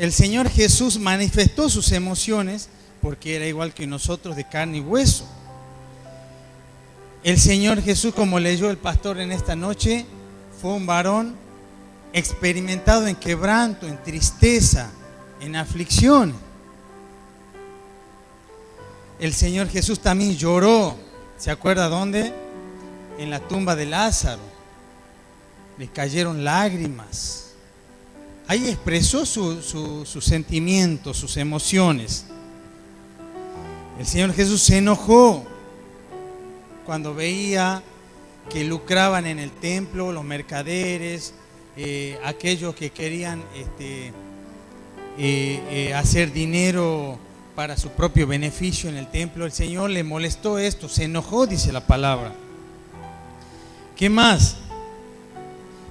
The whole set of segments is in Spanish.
El Señor Jesús manifestó sus emociones porque era igual que nosotros, de carne y hueso. El Señor Jesús, como leyó el pastor en esta noche, fue un varón experimentado en quebranto, en tristeza, en aflicción. El Señor Jesús también lloró. ¿Se acuerda dónde? En la tumba de Lázaro. Le cayeron lágrimas. Ahí expresó sus sentimientos, sus emociones. El Señor Jesús se enojó cuando veía que lucraban en el templo los mercaderes, aquellos que querían hacer dinero para su propio beneficio en el templo. El Señor le molestó esto, se enojó, dice la palabra. ¿Qué más?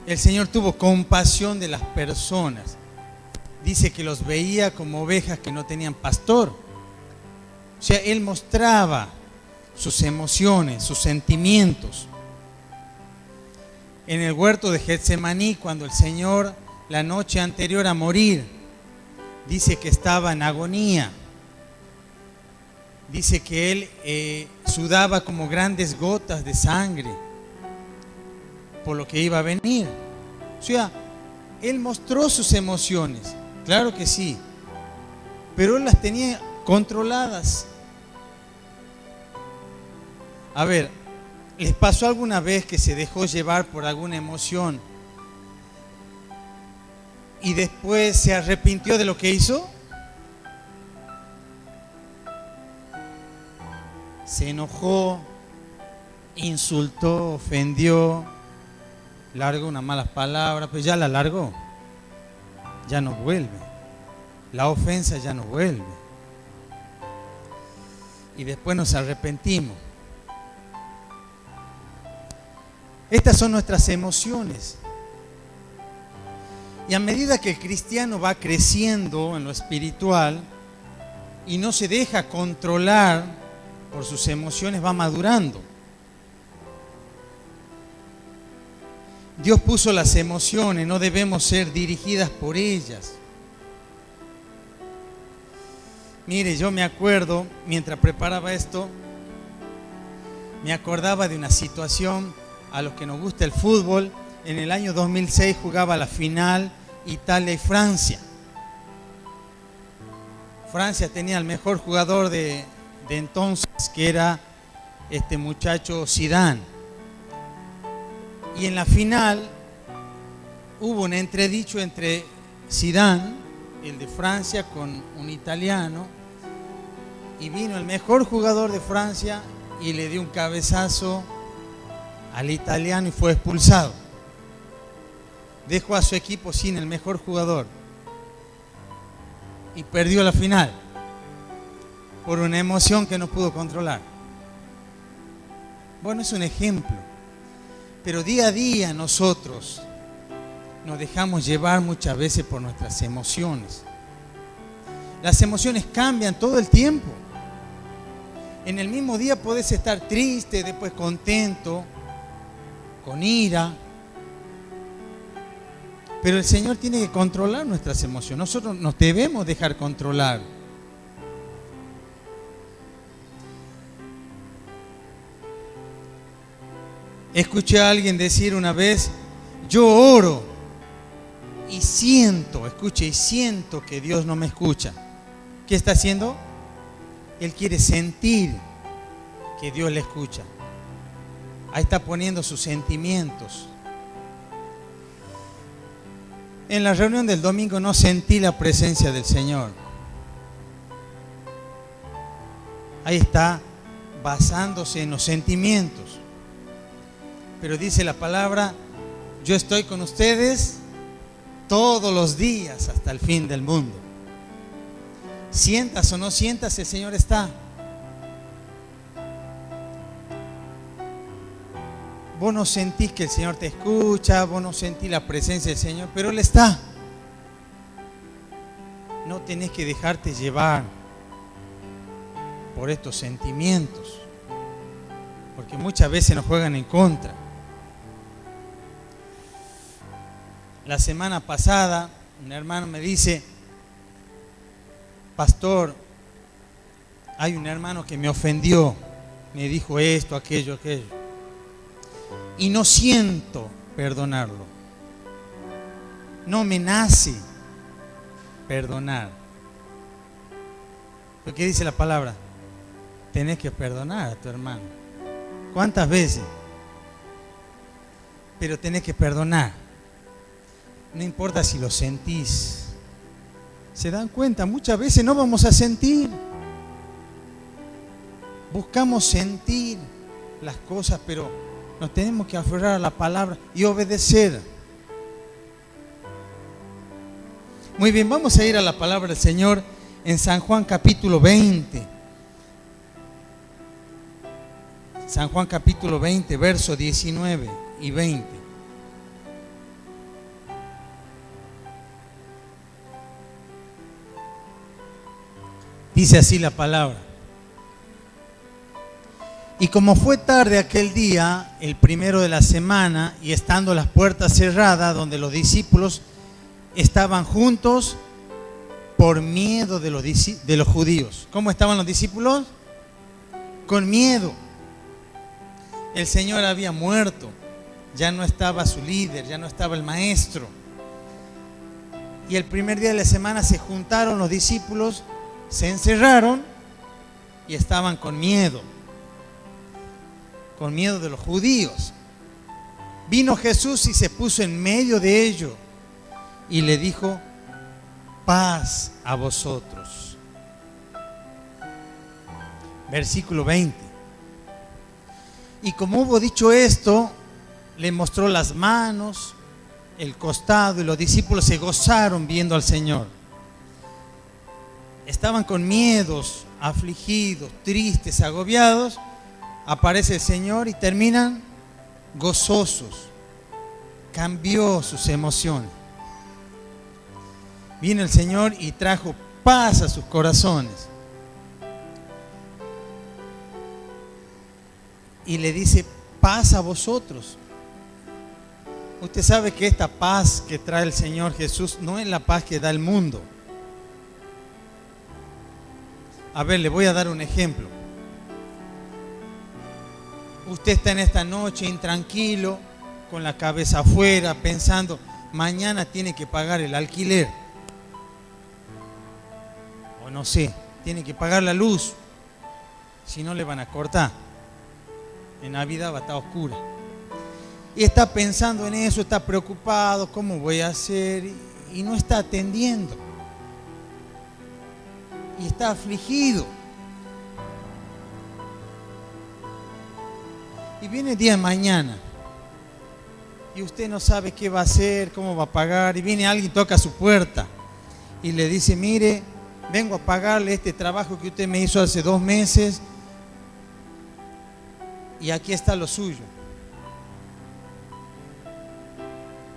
El Señor tuvo compasión de las personas. Dice que los veía como ovejas que no tenían pastor. O sea, Él mostraba sus emociones, sus sentimientos. En el huerto de Getsemaní, cuando el Señor, la noche anterior a morir, dice que estaba en agonía. Dice que Él sudaba como grandes gotas de sangre por lo que iba a venir. O sea, Él mostró sus emociones, claro que sí, pero Él las tenía controladas. A ver, ¿les pasó alguna vez que se dejó llevar por alguna emoción y después se arrepintió de lo que hizo? Se enojó, insultó, ofendió, largó unas malas palabras, pues ya la largó, ya no vuelve. La ofensa ya no vuelve. Y después nos arrepentimos. Estas son nuestras emociones. Y a medida que el cristiano va creciendo en lo espiritual y no se deja controlar por sus emociones, va madurando. Dios puso las emociones, no debemos ser dirigidas por ellas. Mire, yo me acuerdo, mientras preparaba esto, me acordaba de una situación. A los que nos gusta el fútbol, en el año 2006 jugaba la final Italia y Francia. Francia tenía el mejor jugador de entonces, que era este muchacho Zidane. Y en la final hubo un entredicho entre Zidane, el de Francia, con un italiano, y vino el mejor jugador de Francia y le dio un cabezazo al italiano y fue expulsado. Dejó a su equipo sin el mejor jugador y perdió la final por una emoción que no pudo controlar. Bueno, es un ejemplo, pero día a día nosotros nos dejamos llevar muchas veces por nuestras emociones. Las emociones cambian todo el tiempo. En el mismo día podés estar triste, después contento, con ira, pero el Señor tiene que controlar nuestras emociones. Nosotros nos debemos dejar controlar. Escuché a alguien decir una vez: yo oro y siento, escuche, y siento que Dios no me escucha. ¿Qué está haciendo? Él quiere sentir que Dios le escucha. Ahí está poniendo sus sentimientos. En la reunión del domingo no sentí la presencia del Señor. Ahí está basándose en los sentimientos. Pero dice la palabra: yo estoy con ustedes todos los días hasta el fin del mundo. Sientas o no sientas, el Señor está. Vos no sentís que el Señor te escucha, vos no sentís la presencia del Señor, pero Él está. No tenés que dejarte llevar por estos sentimientos, porque muchas veces nos juegan en contra. La semana pasada, un hermano me dice: pastor, hay un hermano que me ofendió, me dijo esto, aquello. Y no siento perdonarlo. No me nace perdonar. ¿Pero qué dice la palabra? Tenés que perdonar a tu hermano. ¿Cuántas veces? Pero tenés que perdonar. No importa si lo sentís. ¿Se dan cuenta? Muchas veces no vamos a sentir. Buscamos sentir las cosas, pero nos tenemos que aferrar a la palabra y obedecer. Muy bien, vamos a ir a la palabra del Señor en San Juan capítulo 20. San Juan capítulo 20, versos 19 y 20. Dice así la palabra. Y como fue tarde aquel día, el primero de la semana, y estando las puertas cerradas, donde los discípulos estaban juntos por miedo de los judíos. ¿Cómo estaban los discípulos? Con miedo. El Señor había muerto, ya no estaba su líder, ya no estaba el maestro. Y el primer día de la semana se juntaron los discípulos, se encerraron y estaban con miedo de los judíos. Vino Jesús y se puso en medio de ellos y le dijo: paz a vosotros. Versículo 20. Y como hubo dicho esto, le mostró las manos, el costado, y los discípulos se gozaron viendo al Señor. Estaban con miedos, afligidos, tristes, agobiados. Aparece el Señor y terminan gozosos. Cambió sus emociones. Vino el Señor y trajo paz a sus corazones. Y le dice: paz a vosotros. Usted sabe que esta paz que trae el Señor Jesús no es la paz que da el mundo. A ver, le voy a dar un ejemplo. Usted está en esta noche intranquilo, con la cabeza afuera, pensando: mañana tiene que pagar el alquiler. O no sé, tiene que pagar la luz. Si no, le van a cortar. En Navidad va a estar oscura. Y está pensando en eso, está preocupado, ¿cómo voy a hacer? Y no está atendiendo. Y está afligido. Y viene el día de mañana y usted no sabe qué va a hacer, cómo va a pagar, y viene alguien, toca su puerta y le dice: mire, vengo a pagarle este trabajo que usted me hizo hace 2 meses y aquí está lo suyo.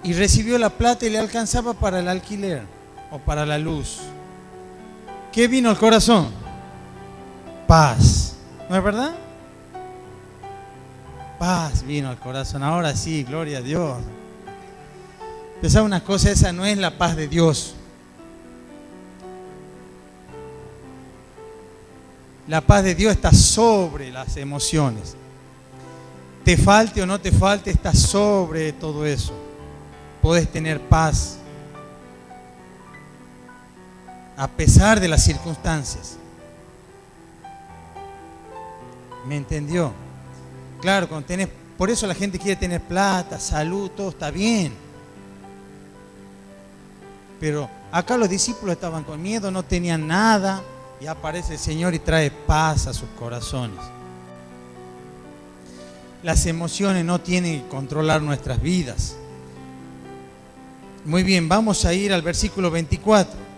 Y recibió la plata y le alcanzaba para el alquiler o para la luz. ¿Qué vino al corazón? Paz. ¿No es verdad? Paz vino al corazón. Ahora sí, gloria a Dios. Pensaba una cosa, esa no es la paz de Dios. La paz de Dios está sobre las emociones. Te falte o no te falte, está sobre todo eso. Podés tener paz a pesar de las circunstancias. ¿Me entendió? Claro, cuando tenés, por eso la gente quiere tener plata, salud, todo está bien. Pero acá los discípulos estaban con miedo, no tenían nada, y aparece el Señor y trae paz a sus corazones. Las emociones no tienen que controlar nuestras vidas. Muy bien, vamos a ir al versículo 24.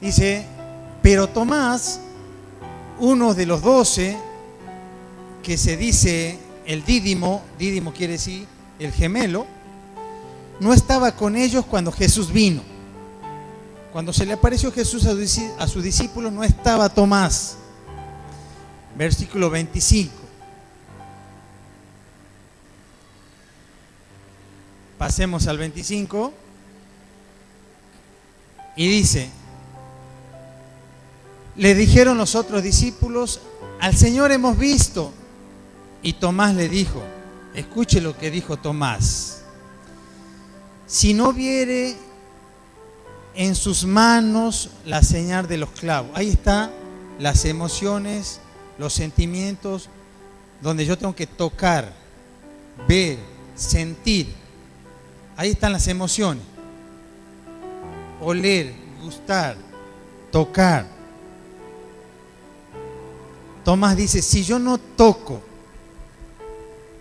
Dice: pero Tomás, uno de los 12, que se dice el Dídimo quiere decir el gemelo, no estaba con ellos cuando Jesús vino. Cuando se le apareció Jesús a sus discípulos, no estaba Tomás. Versículo 25. Pasemos al 25. Y dice, le dijeron los otros discípulos, al Señor hemos visto. Y Tomás le dijo, escuche lo que dijo Tomás, si no viere en sus manos la señal de los clavos. Ahí está las emociones, los sentimientos, donde yo tengo que tocar, ver, sentir. Ahí están las emociones. Oler, gustar, tocar. Tomás dice, si yo no toco,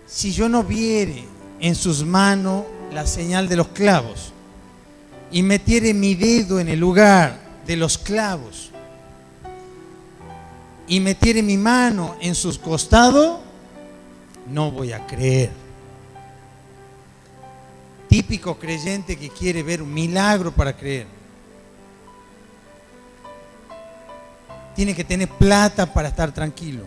si yo no viere en sus manos la señal de los clavos y metiere mi dedo en el lugar de los clavos y metiere mi mano en sus costados, no voy a creer. Típico creyente que quiere ver un milagro para creer. Tiene que tener plata para estar tranquilo.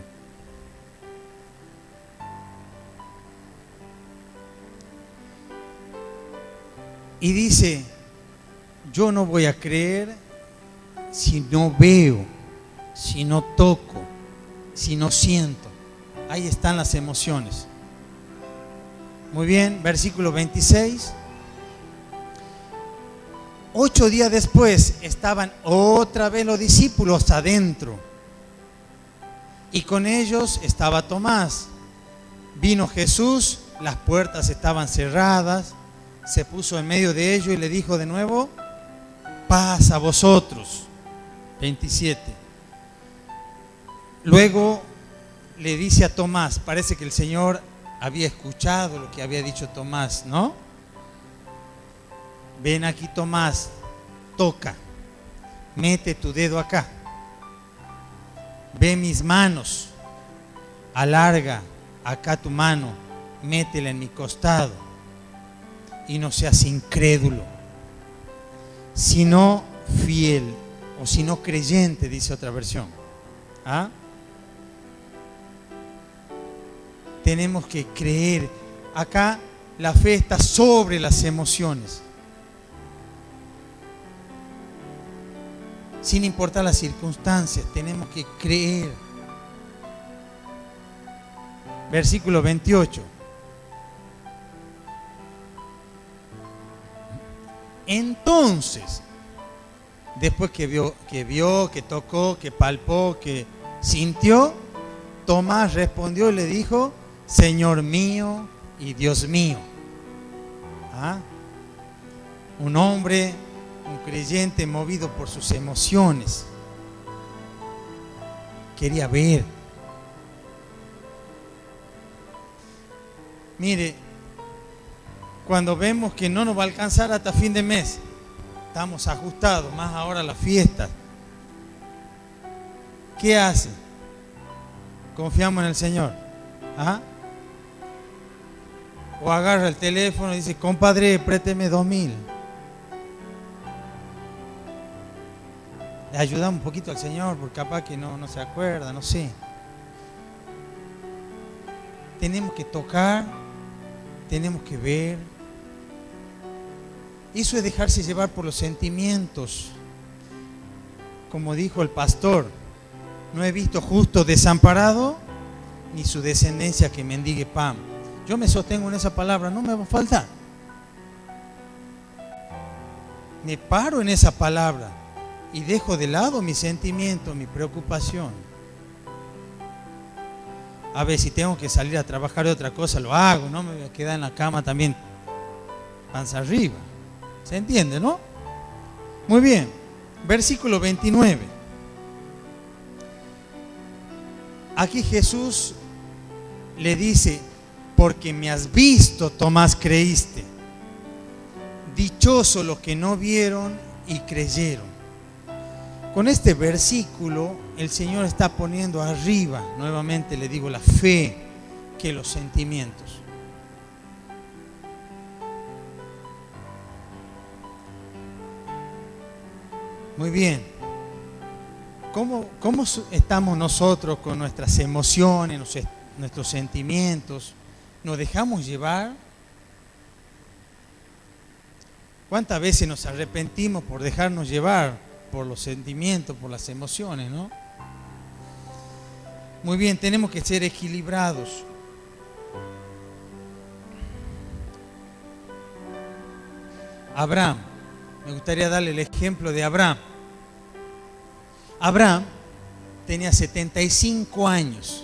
Y dice, yo no voy a creer si no veo, si no toco, si no siento. Ahí están las emociones. Muy bien, versículo 26. 8 días después estaban otra vez los discípulos adentro. Y con ellos estaba Tomás. Vino Jesús, las puertas estaban cerradas. Se puso en medio de ellos y le dijo de nuevo, paz a vosotros. 27. Luego le dice a Tomás, parece que el Señor había escuchado lo que había dicho Tomás, ¿no? Ven aquí, Tomás, toca, mete tu dedo acá, ve mis manos, alarga acá tu mano, métela en mi costado y no seas incrédulo, sino fiel o sino creyente, dice otra versión. ¿Ah? Tenemos que creer. Acá la fe está sobre las emociones. Sin importar las circunstancias, tenemos que creer. Versículo 28. Entonces, después que vio, que tocó, que palpó, que sintió, Tomás respondió y le dijo, Señor mío y Dios mío. ¿Ah? Un hombre, un creyente movido por sus emociones. Quería ver. Mire, cuando vemos que no nos va a alcanzar hasta fin de mes, estamos ajustados, más ahora las fiestas. ¿Qué hace? Confiamos en el Señor. ¿Ah? O agarra el teléfono y dice, compadre, présteme 2.000. Le ayudamos un poquito al Señor, porque capaz que no se acuerda, no sé. Tenemos que tocar, tenemos que ver. Eso es dejarse llevar por los sentimientos. Como dijo el pastor, no he visto justo desamparado, ni su descendencia que mendigue pan. Yo me sostengo en esa palabra, no me va a faltar. Me paro en esa palabra y dejo de lado mi sentimiento, mi preocupación. A ver, si tengo que salir a trabajar de otra cosa, lo hago, no me voy a quedar en la cama también panza arriba. ¿Se entiende, no? Muy bien, versículo 29. Aquí Jesús le dice, porque me has visto, Tomás, creíste. Dichosos los que no vieron y creyeron. Con este versículo el Señor está poniendo arriba, nuevamente le digo, la fe que los sentimientos. Muy bien. ¿Cómo estamos nosotros con nuestras emociones, nuestros sentimientos? ¿Nos dejamos llevar? ¿Cuántas veces nos arrepentimos por dejarnos llevar por los sentimientos, por las emociones, ¿no? Muy bien, tenemos que ser equilibrados. Abraham, me gustaría darle el ejemplo de Abraham. Abraham tenía 75 años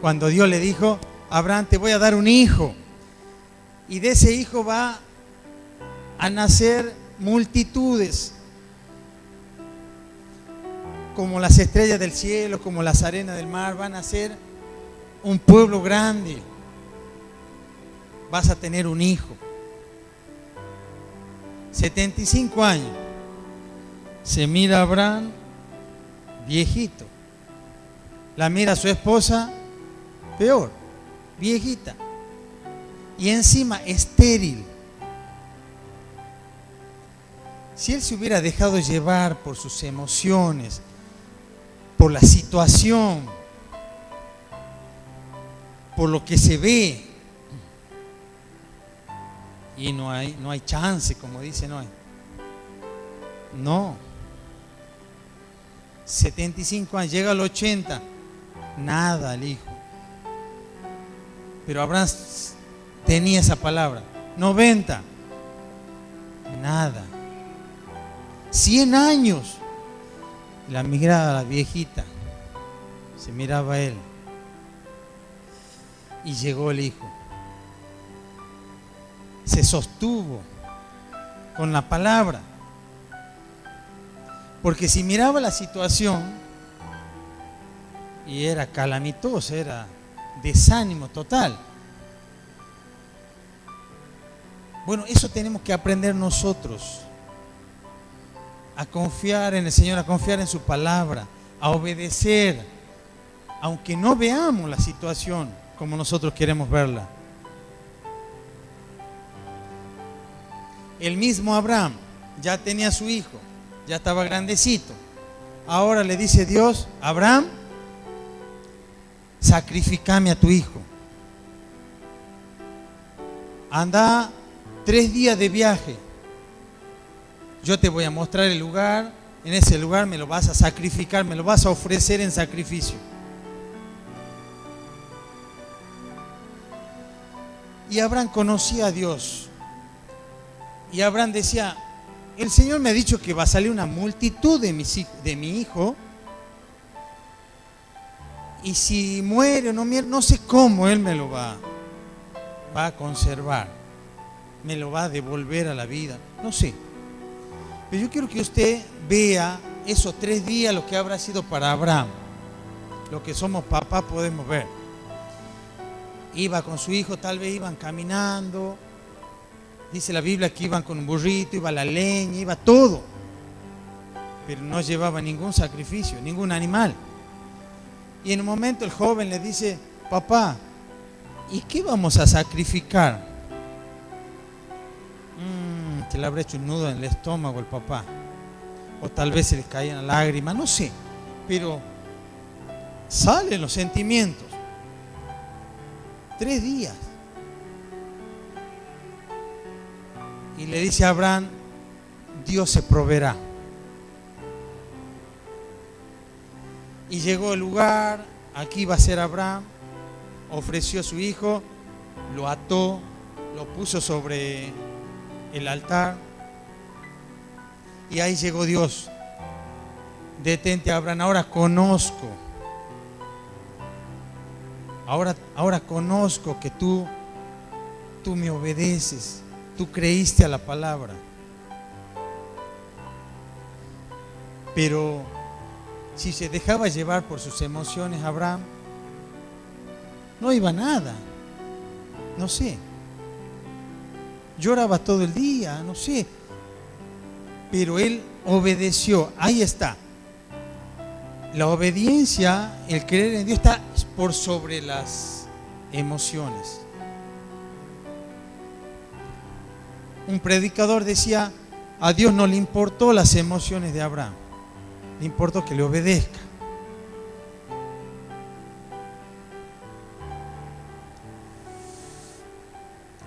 cuando Dios le dijo: Abraham, te voy a dar un hijo, y de ese hijo va a nacer multitudes, como las estrellas del cielo, como las arenas del mar. Van a ser un pueblo grande, vas a tener un hijo. 75 años. Se mira a Abraham, viejito. La mira a su esposa, peor, viejita. Y encima estéril. Si él se hubiera dejado llevar por sus emociones, por la situación, por lo que se ve, y no hay chance, como dicen hoy. No. 75 años, llega al 80, nada el hijo. Pero Abraham tenía esa palabra. 90, nada. 100 años, la miraba a la viejita, se miraba a él, y llegó el hijo. Se sostuvo con la palabra, porque si miraba la situación y era calamitosa, era desánimo total. Bueno, eso tenemos que aprender nosotros, a confiar en el Señor, a confiar en su palabra, a obedecer, aunque no veamos la situación como nosotros queremos verla. El mismo Abraham ya tenía su hijo, ya estaba grandecito. Ahora le dice Dios: Abraham, sacrificame a tu hijo. Anda 3 días de viaje. Yo te voy a mostrar el lugar. En ese lugar me lo vas a sacrificar, me lo vas a ofrecer en sacrificio. Y Abraham conocía a Dios. Y Abraham decía: el Señor me ha dicho que va a salir una multitud de mi hijo. Y si muere o no muere, no sé cómo Él me lo va a conservar. Me lo va a devolver a la vida. No sé. Pero yo quiero que usted vea esos 3 días, lo que habrá sido para Abraham. Lo que somos papás podemos ver. Iba con su hijo, tal vez iban caminando. Dice la Biblia que iban con un burrito, iba la leña, iba todo. Pero no llevaba ningún sacrificio, ningún animal. Y en un momento el joven le dice: papá, ¿y qué vamos a sacrificar? Que le habrá hecho un nudo en el estómago el papá. O tal vez se le caían lágrimas, no sé. Pero salen los sentimientos. 3 días. Y le dice a Abraham: Dios se proveerá. Y llegó el lugar, aquí va a ser Abraham, ofreció a su hijo, lo ató, lo puso sobre el altar, y ahí llegó Dios. Detente, Abraham, ahora conozco. Ahora conozco que tú me obedeces. Tú creíste a la palabra. Pero si se dejaba llevar por sus emociones, Abraham, no iba a nada. No sé. Lloraba todo el día, no sé. Pero él obedeció. Ahí está. La obediencia, el creer en Dios, está por sobre las emociones. Un predicador decía: a Dios no le importó las emociones de Abraham, le importó que le obedezca.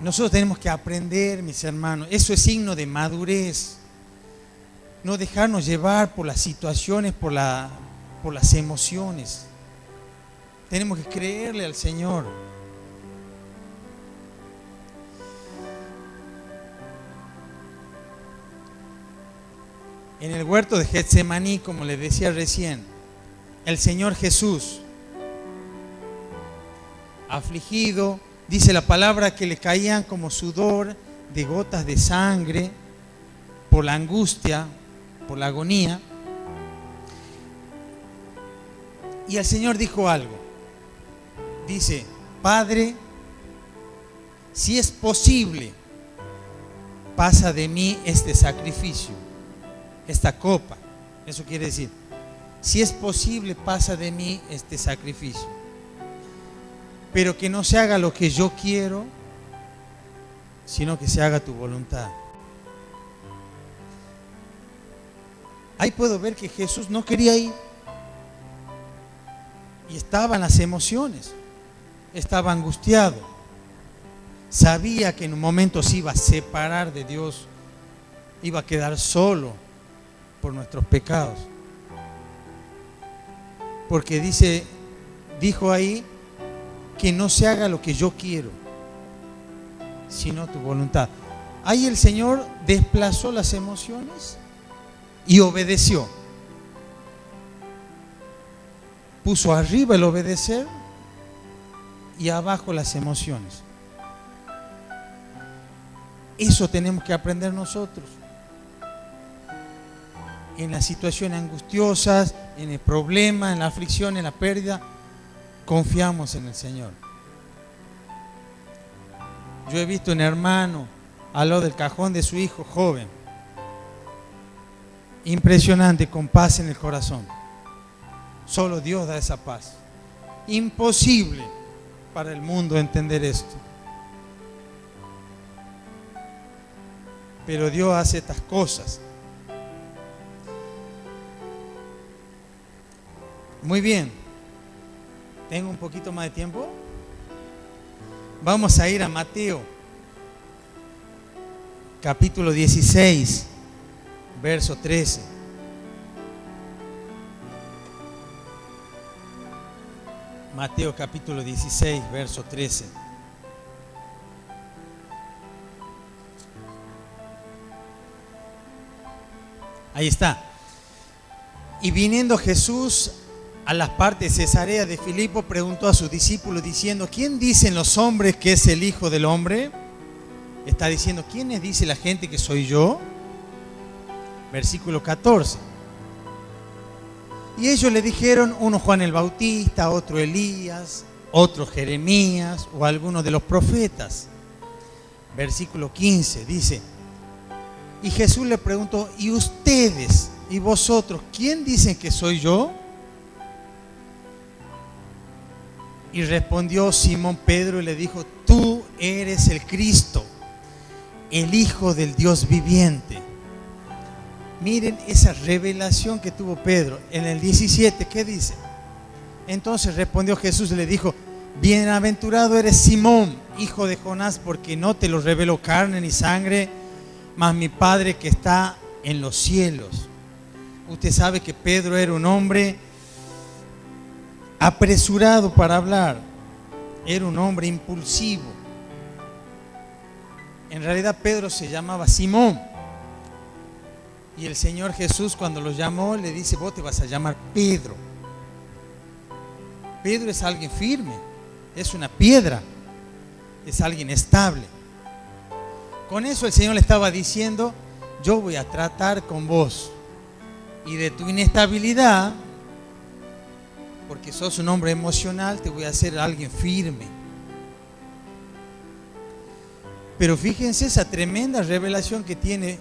Nosotros tenemos que aprender, mis hermanos. Eso es signo de madurez. No dejarnos llevar por las situaciones, por las emociones. Tenemos que creerle al Señor. En el huerto de Getsemaní, como les decía recién, el Señor Jesús, afligido, dice la palabra que le caían como sudor de gotas de sangre por la angustia, por la agonía. Y el Señor dijo algo. Dice: Padre, si es posible, pasa de mí este sacrificio, esta copa. Eso quiere decir, si es posible, pasa de mí este sacrificio, pero que no se haga lo que yo quiero, sino que se haga tu voluntad. Ahí puedo ver que Jesús no quería ir. Y estaban las emociones. Estaba angustiado. Sabía que en un momento se iba a separar de Dios. Iba a quedar solo por nuestros pecados. Porque dijo ahí que no se haga lo que yo quiero, sino tu voluntad. Ahí el Señor desplazó las emociones y obedeció. Puso arriba el obedecer y abajo las emociones. Eso tenemos que aprender nosotros. En las situaciones angustiosas, en el problema, en la aflicción, en la pérdida, confiamos en el Señor. Yo he visto un hermano al lado del cajón de su hijo joven, impresionante, con paz en el corazón. Solo Dios da esa paz. Imposible para el mundo entender esto. Pero Dios hace estas cosas. Muy bien. ¿Tengo un poquito más de tiempo? Vamos a ir a Mateo, capítulo 16, verso 13. Mateo capítulo 16, verso 13. Ahí está. Y viniendo Jesús a las partes de Cesarea de Filipo, preguntó a sus discípulos diciendo: ¿quién dicen los hombres que es el Hijo del Hombre? Está diciendo: ¿quiénes dice la gente que soy yo? Versículo 14. Y ellos le dijeron: uno Juan el Bautista, otro Elías, otro Jeremías o alguno de los profetas. Versículo 15 dice: y Jesús le preguntó: ¿y ustedes y vosotros quién dicen que soy yo? Y respondió Simón Pedro y le dijo: tú eres el Cristo, el Hijo del Dios viviente. Miren esa revelación que tuvo Pedro. En el 17, ¿qué dice? Entonces respondió Jesús y le dijo: bienaventurado eres Simón, hijo de Jonás, porque no te lo reveló carne ni sangre, mas mi Padre que está en los cielos. Usted sabe que Pedro era un hombre apresurado para hablar, era un hombre impulsivo. En realidad Pedro se llamaba Simón, y el Señor Jesús, cuando lo llamó, le dice: vos te vas a llamar Pedro. Pedro es alguien firme, es una piedra, es alguien estable. Con eso el Señor le estaba diciendo: yo voy a tratar con vos, y de tu inestabilidad, porque sos un hombre emocional, te voy a hacer alguien firme. Pero fíjense esa tremenda revelación que tiene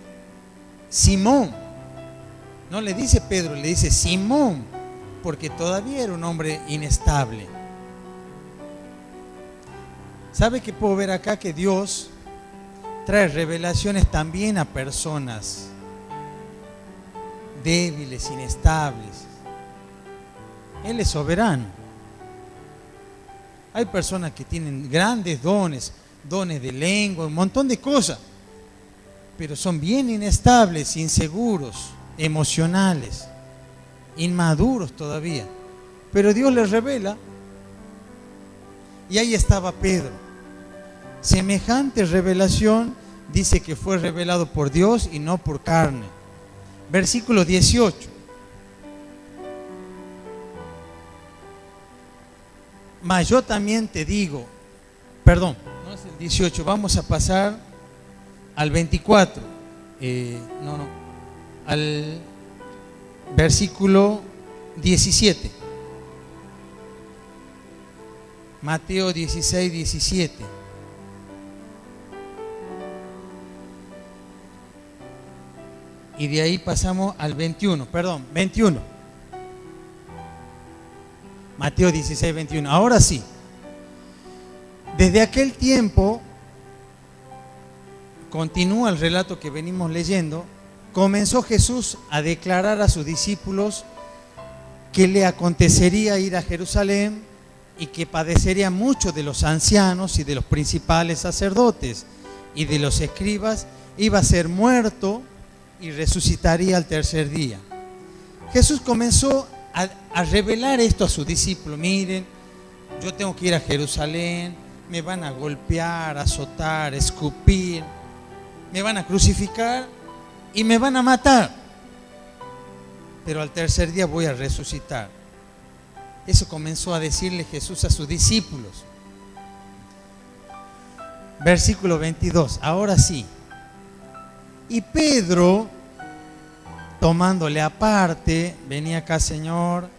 Simón. No le dice Pedro, le dice Simón, porque todavía era un hombre inestable. ¿Sabe qué puedo ver acá? Que Dios trae revelaciones también a personas débiles, inestables. Él es soberano. Hay personas que tienen grandes dones, dones de lengua, un montón de cosas, pero son bien inestables, inseguros, emocionales, inmaduros todavía. Pero Dios les revela, y ahí estaba Pedro. Semejante revelación dice que fue revelado por Dios y no por carne. Versículo 18. Mas yo también te digo, perdón, no es el 18, vamos a pasar al 24, al versículo 17. Mateo 16, 17. Y de ahí pasamos al 21, perdón, 21. Mateo 16, 21. Ahora sí. Desde aquel tiempo, continúa el relato que venimos leyendo, comenzó Jesús a declarar a sus discípulos que le acontecería ir a Jerusalén y que padecería mucho de los ancianos y de los principales sacerdotes y de los escribas, iba a ser muerto y resucitaría al tercer día. Jesús comenzó a revelar esto a sus discípulos. Miren, yo tengo que ir a Jerusalén, me van a golpear, azotar, escupir, me van a crucificar y me van a matar, pero al tercer día voy a resucitar. Eso comenzó a decirle Jesús a sus discípulos. Versículo 22, ahora sí. Y Pedro, tomándole aparte, venía acá, Señor,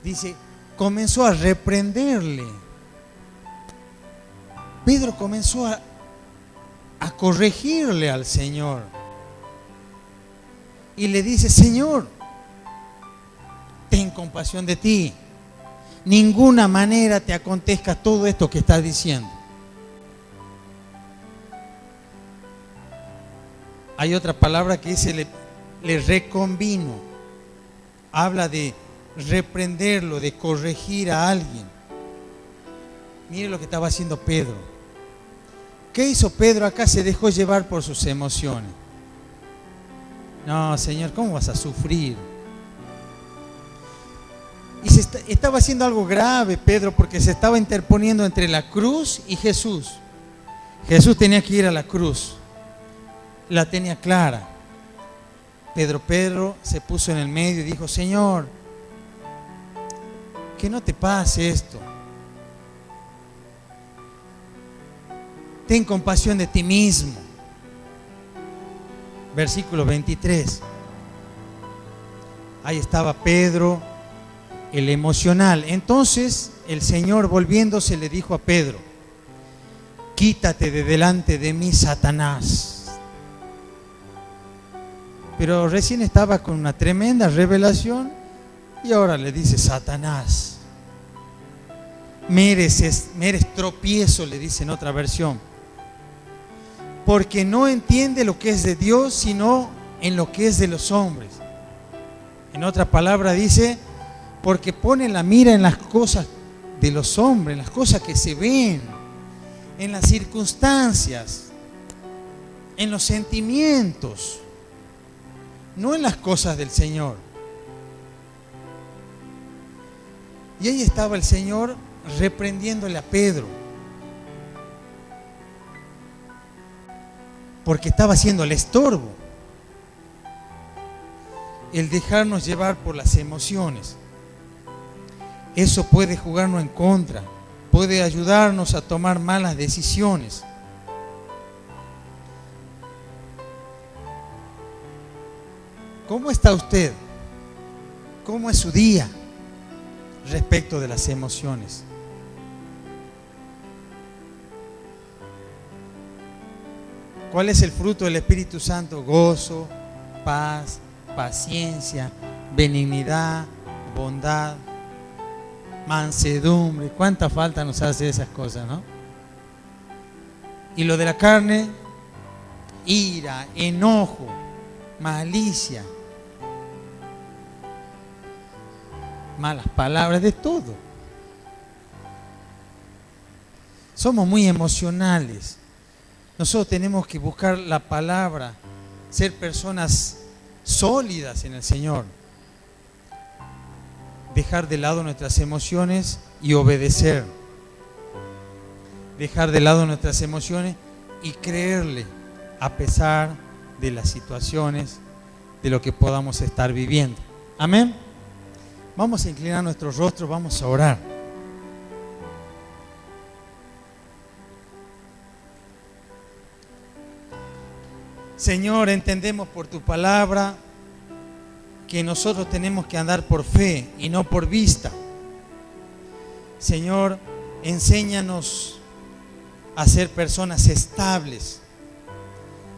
dice, comenzó a reprenderle. Pedro comenzó a corregirle al Señor. Y le dice, Señor, ten compasión de ti. Ninguna manera te acontezca todo esto que estás diciendo. Hay otra palabra que dice, le reconvino. Habla de reprenderlo, de corregir a alguien. Mire lo que estaba haciendo Pedro. ¿Qué hizo Pedro acá? Se dejó llevar por sus emociones. No, Señor, ¿cómo vas a sufrir? Y estaba haciendo algo grave Pedro, porque se estaba interponiendo entre la cruz y Jesús. Jesús tenía que ir a la cruz. La tenía clara. Pedro se puso en el medio y dijo, Señor, que no te pase esto. Ten compasión de ti mismo. Versículo 23. Ahí estaba Pedro, el emocional. Entonces el Señor, volviéndose, le dijo a Pedro, quítate de delante de mí, Satanás. Pero recién estaba con una tremenda revelación y ahora le dice, Satanás, me eres tropiezo, le dice en otra versión, porque no entiende lo que es de Dios, sino en lo que es de los hombres. En otra palabra dice, porque pone la mira en las cosas de los hombres, en las cosas que se ven, en las circunstancias, en los sentimientos, no en las cosas del Señor. Y ahí estaba el Señor reprendiéndole a Pedro, porque estaba haciendo el estorbo, el dejarnos llevar por las emociones. Eso puede jugarnos en contra, puede ayudarnos a tomar malas decisiones. ¿Cómo está usted? ¿Cómo es su día respecto de las emociones? ¿Cuál es el fruto del Espíritu Santo? Gozo, paz, paciencia, benignidad, bondad, mansedumbre. ¿Cuánta falta nos hace esas cosas, no? Y lo de la carne, ira, enojo, malicia, malas palabras, de todo. Somos muy emocionales. Nosotros tenemos que buscar la palabra, ser personas sólidas en el Señor. Dejar de lado nuestras emociones y obedecer. Dejar de lado nuestras emociones y creerle a pesar de las situaciones, de lo que podamos estar viviendo. Amén. Vamos a inclinar nuestros rostros, vamos a orar. Señor, entendemos por tu palabra que nosotros tenemos que andar por fe y no por vista. Señor, enséñanos a ser personas estables.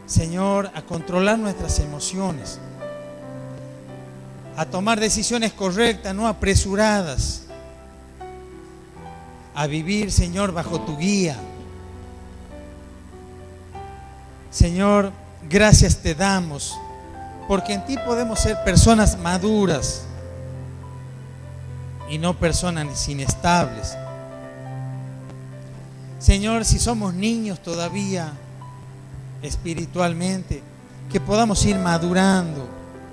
Señor, a controlar nuestras emociones, a tomar decisiones correctas, no apresuradas, a vivir, Señor, bajo tu guía. Señor, gracias te damos, porque en ti podemos ser personas maduras y no personas inestables. Señor, si somos niños todavía espiritualmente, que podamos ir madurando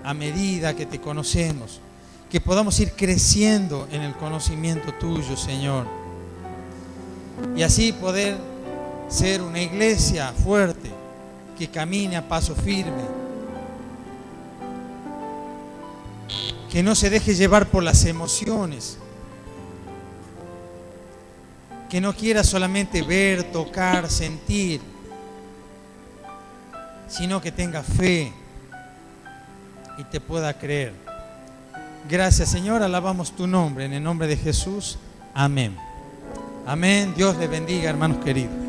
a medida que te conocemos, que podamos ir creciendo en el conocimiento tuyo, Señor, y así poder ser una iglesia fuerte, que camine a paso firme, que no se deje llevar por las emociones, que no quiera solamente ver, tocar, sentir, sino que tenga fe y te pueda creer. Gracias, Señor, alabamos tu nombre, en el nombre de Jesús, amén. Amén, Dios les bendiga, hermanos queridos.